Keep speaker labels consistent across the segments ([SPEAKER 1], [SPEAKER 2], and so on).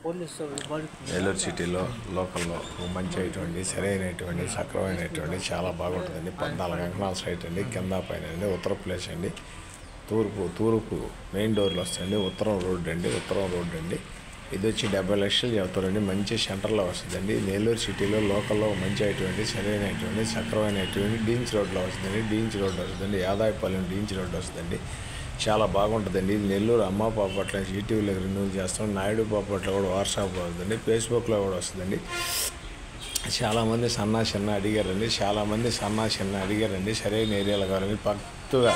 [SPEAKER 1] నెల్లూరు సిటీలో లోకల్లో మంచి అయినటువంటి సరైనటువంటి సక్రమైనటువంటి చాలా బాగుంటుందండి. 14 అంకణాల సైట్ అండి. కింద పైన అండి. ఉత్తర ప్లేస్ అండి. తూర్పు మెయిన్ డోర్లు వస్తాయండి. ఉత్తరం రోడ్డు అండి. ఇది వచ్చి 70 లక్షలు చెప్తారండి. మంచి సెంటర్లో వస్తుందండి. నెల్లూరు సిటీలో లోకల్లో మంచి అయినటువంటి సరైనటువంటి సక్రమైనటువంటి డీన్స్ రోడ్లో వస్తుందండి. యాదాయపాలెం డీన్స్ రోడ్డు వస్తుందండి. చాలా బాగుంటుందండి. ఇది నెల్లూరు అమ్మ పాపట్ల ఈటీవీలో రిన్యూల్ చేస్తాం. నాయుడు పాపట్ల కూడా వాట్సాప్ వస్తుందండి. ఫేస్బుక్లో కూడా వస్తుందండి. చాలామంది చిన్న అడిగారండి. సరైన ఏరియాలో కావాలని పక్తుగా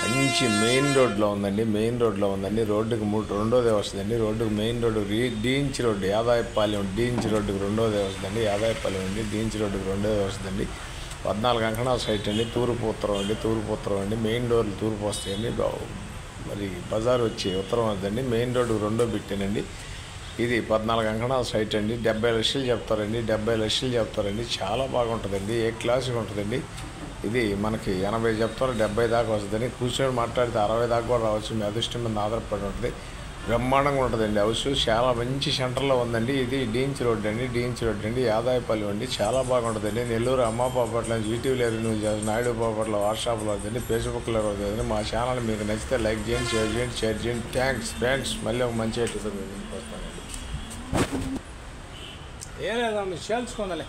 [SPEAKER 1] మంచి మెయిన్ రోడ్లో ఉందండి. రోడ్డుకి రెండోదే వస్తుందండి. రోడ్డుకు మెయిన్ రోడ్డు డీన్స్ రోడ్డు యాదాయపాలెం డీన్స్ రోడ్డుకి రెండోదే వస్తుందండి. యాదాయపాలెం అండి డీన్స్ రోడ్డుకి రెండోదే వస్తుందండి. 14 అంకణాల సైట్ అండి. తూర్పు ఉత్తరం అండి. మెయిన్ డోర్లు తూర్పు వస్తాయండి. మరి బజార్ వచ్చి ఉత్తరం వద్దండి. మెయిన్ రోడ్డుకు రెండో బిట్టేనండి. ఇది 14 అంకణాల సైట్ అండి. 70 లక్షలు చెప్తారండి. చాలా బాగుంటుందండి. ఏ క్లాస్గా ఉంటుందండి. ఇది మనకి 80 చెప్తారు, 70 దాకా వస్తుందండి. కూర్చొని మాట్లాడితే 60 దాకా కూడా రావచ్చు. మీ అదృష్టం మీద ఆధారపడి ఉంటుంది. బ్రహ్మాండంగా ఉంటుందండి. హౌస్ చాలా మంచి సెంటర్లో ఉందండి. ఇది డీన్స్ రోడ్ అండి. యాదాయపల్లి అండి. చాలా బాగుంటుందండి. నెల్లూరు అమ్మ పాపట్ల ఈటీవీలో రిన్యూల్ చేస్తుంది. నాయుడు పాపట్ల వాట్సాప్లో వద్దండి. ఫేస్బుక్లో వద్దండి. మా ఛానల్ మీకు నచ్చితే లైక్ చేయండి, షేర్ చేయండి. Thanks friends. మళ్ళీ ఒక మంచి ఎపిసోడ్ వస్తానండి.
[SPEAKER 2] ఏం లేదా మీరు చేల్చుకోండి.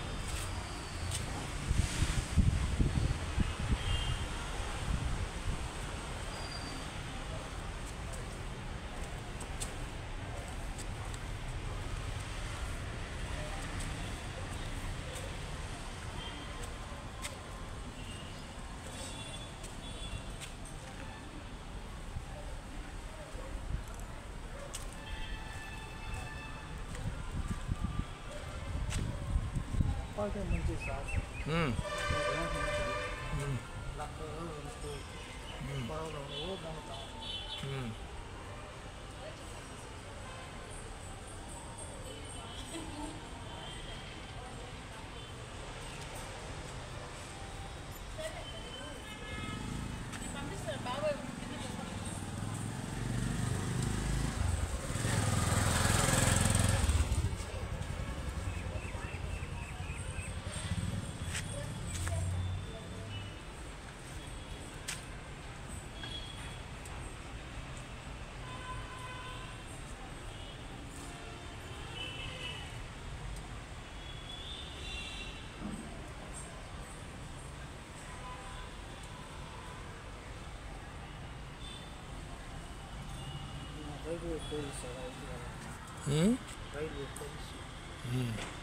[SPEAKER 3] Railway police